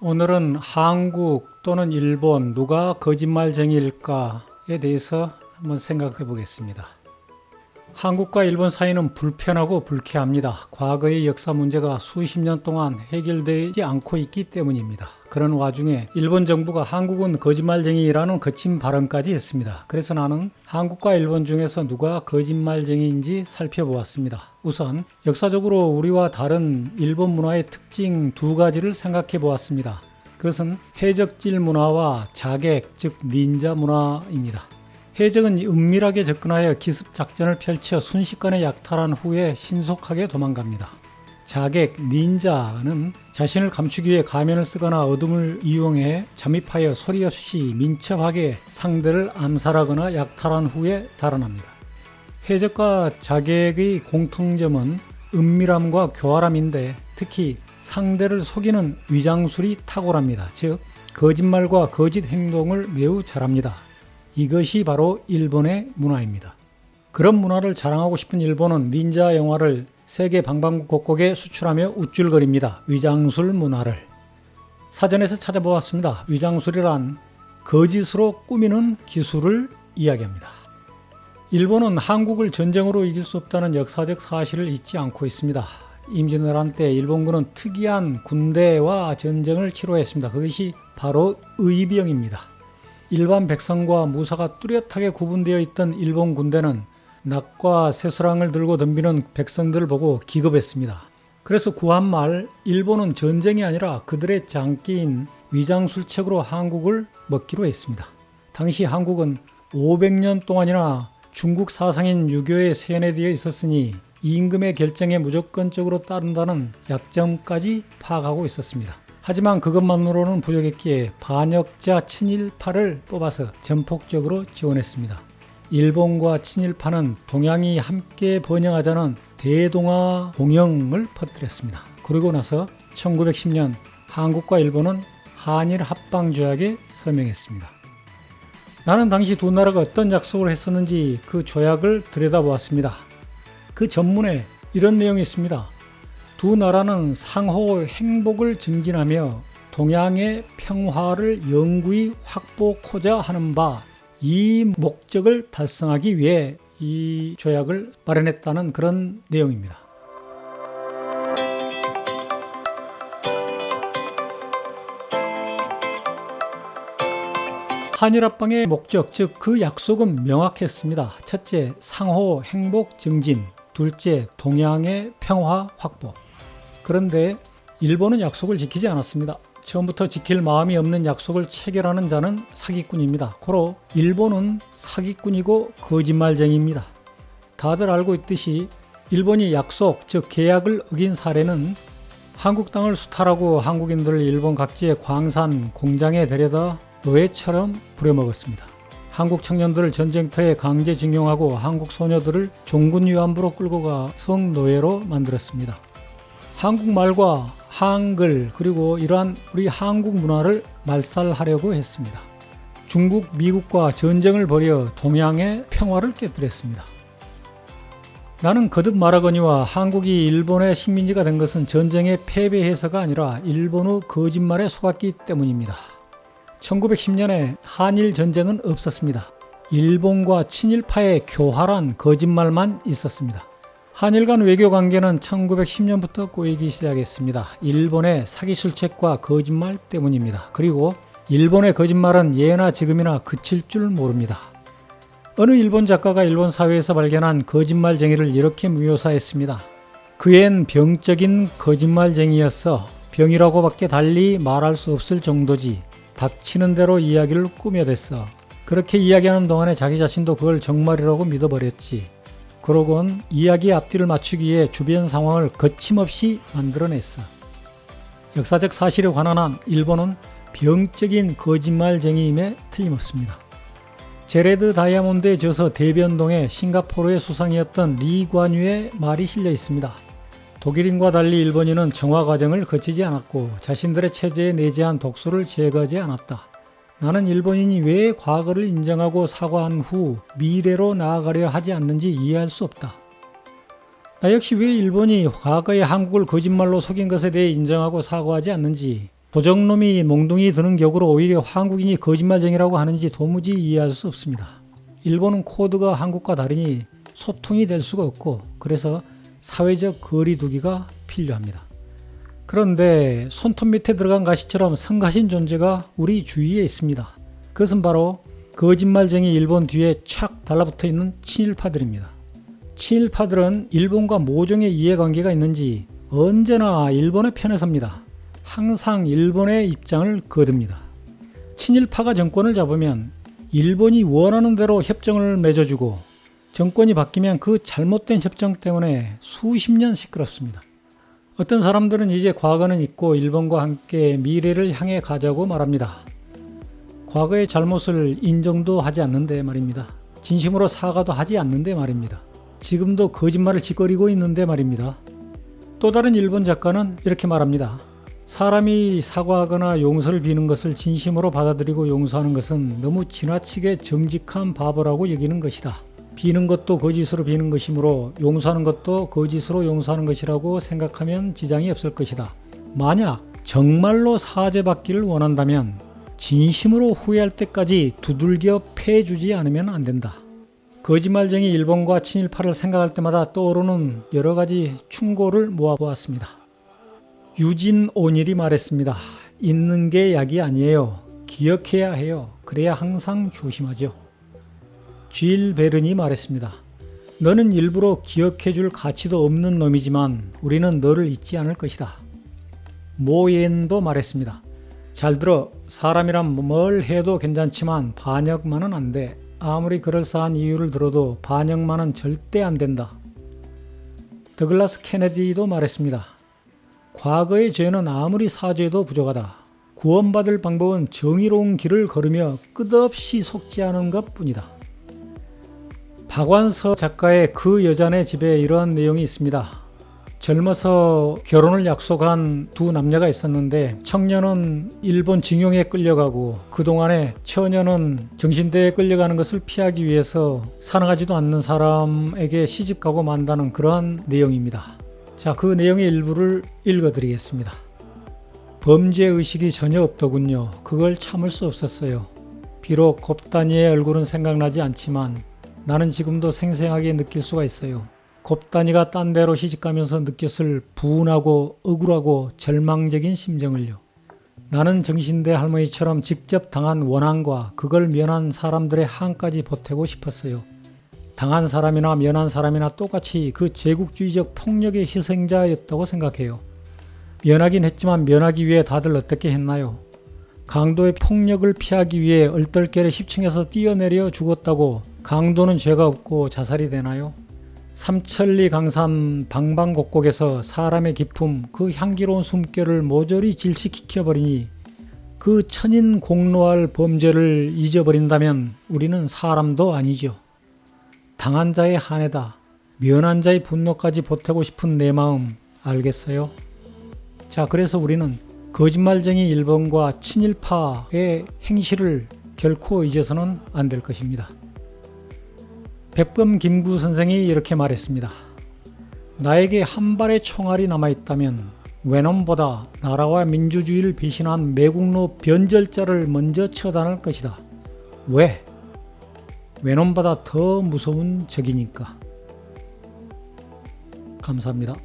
오늘은 한국 또는 일본 누가 거짓말쟁이일까에 대해서 한번 생각해 보겠습니다. 한국과 일본 사이는 불편하고 불쾌합니다. 과거의 역사 문제가 수십 년 동안 해결되지 않고 있기 때문입니다. 그런 와중에 일본 정부가 한국은 거짓말쟁이라는 거친 발언까지 했습니다. 그래서 나는 한국과 일본 중에서 누가 거짓말쟁이인지 살펴보았습니다. 우선 역사적으로 우리와 다른 일본 문화의 특징 두 가지를 생각해 보았습니다. 그것은 해적질 문화와 자객, 즉 닌자 문화입니다. 해적은 은밀하게 접근하여 기습 작전을 펼쳐 순식간에 약탈한 후에 신속하게 도망갑니다. 자객, 닌자는 자신을 감추기 위해 가면을 쓰거나 어둠을 이용해 잠입하여 소리 없이 민첩하게 상대를 암살하거나 약탈한 후에 달아납니다. 해적과 자객의 공통점은 은밀함과 교활함인데 특히 상대를 속이는 위장술이 탁월합니다. 즉, 거짓말과 거짓 행동을 매우 잘합니다. 이것이 바로 일본의 문화입니다. 그런 문화를 자랑하고 싶은 일본은 닌자 영화를 세계 방방곡곡에 수출하며 우쭐거립니다. 위장술 문화를. 사전에서 찾아보았습니다. 위장술이란 거짓으로 꾸미는 기술을 이야기합니다. 일본은 한국을 전쟁으로 이길 수 없다는 역사적 사실을 잊지 않고 있습니다. 임진왜란 때 일본군은 특이한 군대와 전쟁을 치러했습니다. 그것이 바로 의병입니다. 일반 백성과 무사가 뚜렷하게 구분되어 있던 일본 군대는 낙과 쇠수랑을 들고 덤비는 백성들을 보고 기겁했습니다. 그래서 구한말 일본은 전쟁이 아니라 그들의 장기인 위장술책으로 한국을 먹기로 했습니다. 당시 한국은 500년 동안이나 중국 사상인 유교에 세뇌되어 있었으니 임금의 결정에 무조건적으로 따른다는 약점까지 파악하고 있었습니다. 하지만 그것만으로는 부족했기에 반역자 친일파를 뽑아서 전폭적으로 지원했습니다. 일본과 친일파는 동양이 함께 번영하자는 대동아 공영을 퍼뜨렸습니다. 그리고 나서 1910년 한국과 일본은 한일 합방조약에 서명했습니다. 나는 당시 두 나라가 어떤 약속을 했었는지 그 조약을 들여다보았습니다. 그 전문에 이런 내용이 있습니다. 두 나라는 상호 행복을 증진하며 동양의 평화를 영구히 확보하고자 하는 바 이 목적을 달성하기 위해 이 조약을 마련했다는 그런 내용입니다. 한일합방의 목적, 즉 그 약속은 명확했습니다. 첫째, 상호 행복 증진. 둘째, 동양의 평화 확보. 그런데 일본은 약속을 지키지 않았습니다. 처음부터 지킬 마음이 없는 약속을 체결하는 자는 사기꾼입니다. 고로 일본은 사기꾼이고 거짓말쟁이입니다. 다들 알고 있듯이 일본이 약속, 즉 계약을 어긴 사례는 한국 땅을 수탈하고 한국인들을 일본 각지의 광산, 공장에 데려다 노예처럼 부려먹었습니다. 한국 청년들을 전쟁터에 강제징용하고 한국 소녀들을 종군 위안부로 끌고 가 성노예로 만들었습니다. 한국말과 한글 그리고 이러한 우리 한국 문화를 말살하려고 했습니다. 중국, 미국과 전쟁을 벌여 동양의 평화를 깨뜨렸습니다. 나는 거듭 말하거니와 한국이 일본의 식민지가 된 것은 전쟁에 패배해서가 아니라 일본의 거짓말에 속았기 때문입니다. 1910년에 한일 전쟁은 없었습니다. 일본과 친일파의 교활한 거짓말만 있었습니다. 한일 간 외교 관계는 1910년부터 꼬이기 시작했습니다. 일본의 사기술책과 거짓말 때문입니다. 그리고 일본의 거짓말은 예나 지금이나 그칠 줄 모릅니다. 어느 일본 작가가 일본 사회에서 발견한 거짓말쟁이를 이렇게 묘사했습니다. 그엔 병적인 거짓말쟁이였어. 병이라고밖에 달리 말할 수 없을 정도지. 닥치는 대로 이야기를 꾸며댔어. 그렇게 이야기하는 동안에 자기 자신도 그걸 정말이라고 믿어버렸지. 그러곤 이야기 앞뒤를 맞추기 위해 주변 상황을 거침없이 만들어냈어. 역사적 사실에 관한 한 일본은 병적인 거짓말쟁이임에 틀림없습니다. 제레드 다이아몬드에 져서 대변동에 싱가포르의 수상이었던 리관유의 말이 실려 있습니다. 독일인과 달리 일본인은 정화 과정을 거치지 않았고 자신들의 체제에 내재한 독소를 제거하지 않았다. 나는 일본인이 왜 과거를 인정하고 사과한 후 미래로 나아가려 하지 않는지 이해할 수 없다. 나 역시 왜 일본이 과거에 한국을 거짓말로 속인 것에 대해 인정하고 사과하지 않는지 도적놈이 몽둥이 드는 격으로 오히려 한국인이 거짓말쟁이라고 하는지 도무지 이해할 수 없습니다. 일본은 코드가 한국과 다르니 소통이 될 수가 없고 그래서 사회적 거리두기가 필요합니다. 그런데 손톱 밑에 들어간 가시처럼 성가신 존재가 우리 주위에 있습니다. 그것은 바로 거짓말쟁이 일본 뒤에 착 달라붙어 있는 친일파들입니다. 친일파들은 일본과 모종의 이해관계가 있는지 언제나 일본의 편에 섭니다. 항상 일본의 입장을 거둡니다. 친일파가 정권을 잡으면 일본이 원하는 대로 협정을 맺어주고 정권이 바뀌면 그 잘못된 협정 때문에 수십 년 시끄럽습니다. 어떤 사람들은 이제 과거는 잊고 일본과 함께 미래를 향해 가자고 말합니다. 과거의 잘못을 인정도 하지 않는데 말입니다. 진심으로 사과도 하지 않는데 말입니다. 지금도 거짓말을 짓거리고 있는데 말입니다. 또 다른 일본 작가는 이렇게 말합니다. 사람이 사과하거나 용서를 비는 것을 진심으로 받아들이고 용서하는 것은 너무 지나치게 정직한 바보라고 여기는 것이다. 비는 것도 거짓으로 비는 것이므로 용서하는 것도 거짓으로 용서하는 것이라고 생각하면 지장이 없을 것이다. 만약 정말로 사죄받기를 원한다면 진심으로 후회할 때까지 두들겨 패주지 않으면 안 된다. 거짓말쟁이 일본과 친일파를 생각할 때마다 떠오르는 여러 가지 충고를 모아보았습니다. 유진 온일이 말했습니다. 있는 게 약이 아니에요. 기억해야 해요. 그래야 항상 조심하죠. 질 베른이 말했습니다. 너는 일부러 기억해줄 가치도 없는 놈이지만 우리는 너를 잊지 않을 것이다. 모옌도 말했습니다. 잘 들어. 사람이란 뭘 해도 괜찮지만 반역만은 안 돼. 아무리 그럴싸한 이유를 들어도 반역만은 절대 안 된다. 더글라스 케네디도 말했습니다. 과거의 죄는 아무리 사죄해도 부족하다. 구원받을 방법은 정의로운 길을 걸으며 끝없이 속지 않은 것뿐이다. 박완서 작가의 그 여자네 집에 이러한 내용이 있습니다. 젊어서 결혼을 약속한 두 남녀가 있었는데 청년은 일본 징용에 끌려가고 그동안에 처녀는 정신대에 끌려가는 것을 피하기 위해서 사랑하지도 않는 사람에게 시집가고 만다는 그러한 내용입니다. 자, 그 내용의 일부를 읽어드리겠습니다. 범죄의식이 전혀 없더군요. 그걸 참을 수 없었어요. 비록 곱단이의 얼굴은 생각나지 않지만 나는 지금도 생생하게 느낄 수가 있어요. 곱단이가 딴 데로 시집가면서 느꼈을 분하고 억울하고 절망적인 심정을요. 나는 정신대 할머니처럼 직접 당한 원한과 그걸 면한 사람들의 한까지 보태고 싶었어요. 당한 사람이나 면한 사람이나 똑같이 그 제국주의적 폭력의 희생자였다고 생각해요. 면하긴 했지만 면하기 위해 다들 어떻게 했나요? 강도의 폭력을 피하기 위해 얼떨결에 10층에서 뛰어내려 죽었다고 강도는 죄가 없고 자살이 되나요? 삼천리 강산 방방곡곡에서 사람의 기품, 그 향기로운 숨결을 모조리 질식시켜버리니 그 천인 공로할 범죄를 잊어버린다면 우리는 사람도 아니죠. 당한 자의 한해다. 면한 자의 분노까지 보태고 싶은 내 마음 알겠어요? 자, 그래서 우리는 거짓말쟁이 일본과 친일파의 행실을 결코 잊어서는 안 될 것입니다. 백범 김구 선생이 이렇게 말했습니다. 나에게 한 발의 총알이 남아있다면 외놈보다 나라와 민주주의를 배신한 매국노 변절자를 먼저 처단할 것이다. 왜? 외놈보다 더 무서운 적이니까. 감사합니다.